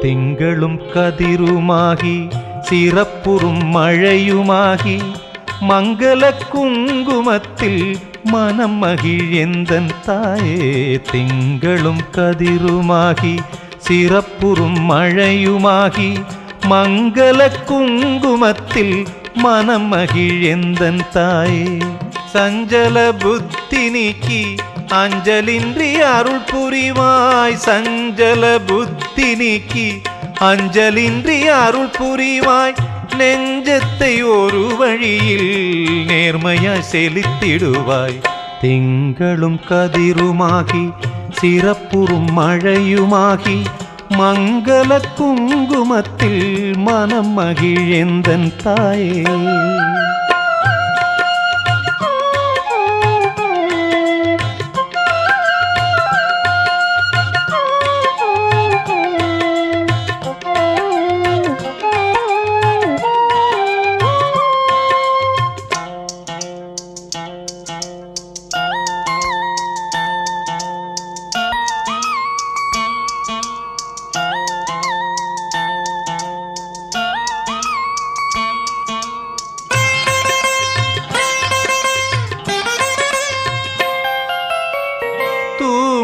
திங்களும் கதிருமாகி சிறப்புறும் மழையுமாகி மங்கள குங்குமத்தில் மனம் மகிழ் எந்தன் தாயே. திங்களும் கதிருமாகி சிறப்புறும் மழையுமாகி மங்கள குங்குமத்தில் மனம் மகிழ் எந்தன் தாயே. சஞ்சல புத்தி நீக்கி அஞ்சலின்றி அருள் புரிவாய். சஞ்சல புத்தி நீக்கி அஞ்சலின்றி அருள் புரிவாய். நெஞ்சத்தை ஒரு வழியில் நேர்மையாய் செலுத்திடுவாய். திங்களும் கதிருமாகி சிறப்புறும் மழையுமாகி மங்கள குங்குமத்தில் மனம் மகிழ் எந்தன் தாயே.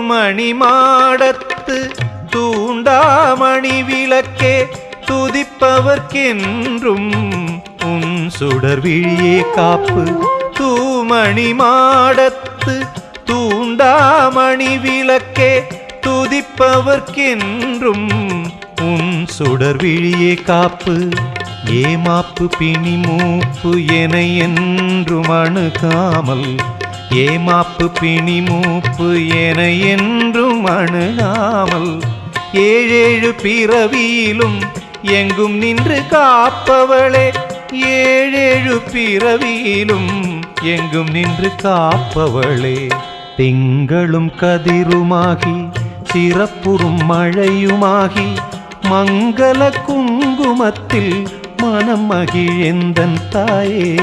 மணி மாடத்து தூண்டாமணி விளக்கே துதிப்பவர்க்கென்றும் உன் சுடர் விழியே காப்பு. தூமணி மாடத்து தூண்டாமணி விளக்கே துதிப்பவர்க்கென்றும் உன் சுடர் விழியே காப்பு. ஏமாப்பு பிணி மூப்பு என என்றும் அணுகாமல் ஏமாப்பு பிணி மூப்பு என என்றும் அணுகாமல் ஏழேழு பிறவியிலும் எங்கும் நின்று காப்பவளே. ஏழேழு பிறவியிலும் எங்கும் நின்று காப்பவளே. திங்களும் கதிருமாகி சிறப்புறும் மழையுமாகி மங்கள குங்குமத்தில் மனம் மகிழ் எந்தன் தாயே.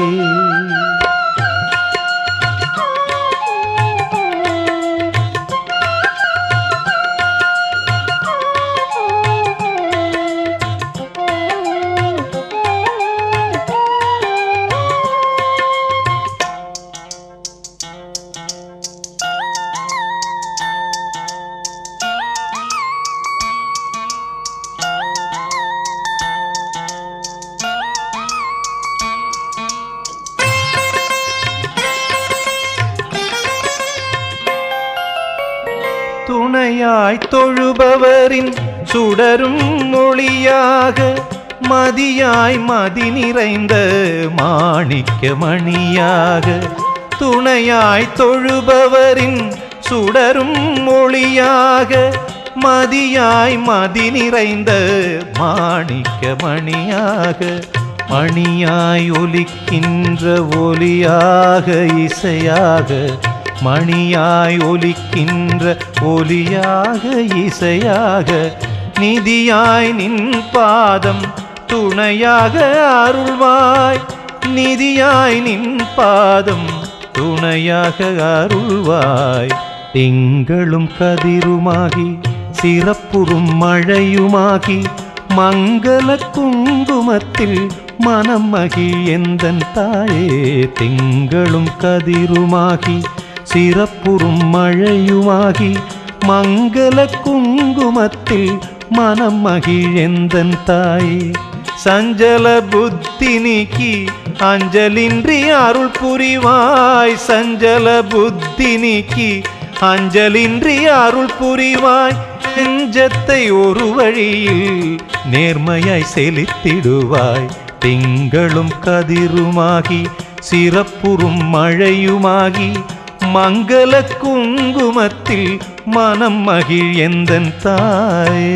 துணையாய் தொழுபவரின் சுடரும் மொழியாக மதியாய் மதி நிறைந்த மாணிக்க மணியாக. துணையாய் தொழுபவரின் சுடரும் மொழியாக மதியாய் மதி நிறைந்த மாணிக்க மணியாக. மணியாய் ஒலிக்கின்ற ஒலியாக இசையாக மணியாய் ஒலிக்கின்ற ஒலியாக இசையாக நிதியாய் நின் பாதம் துணையாக அருள்வாய். நிதியாய் நின் பாதம் துணையாக அருள்வாய். திங்களும் கதிருமாகி சிறப்புறும் மழையுமாகி மங்கள குங்குமத்தில் மனம் மகிழ் எந்தன் தாயே. திங்களும் கதிருமாகி சிறப்புறும் மழையுமாகி மங்கள குங்குமத்தில் மனம் மகிழ் எந்தன் தாயே. சஞ்சல புத்தி நீக்கி அஞ்சலின்றி அருள் புரிவாய். சஞ்சல புத்தி நீக்கி அஞ்சலின்றி அருள் புரிவாய். நெஞ்சத்தை ஒரு வழியில் நேர்மையாய் செலுத்திடுவாய். திங்களும் கதிருமாகி சிறப்புறும் மழையுமாகி மங்கள குங்குமத்தில் மனம் மகிழ் எந்தன் தாயே.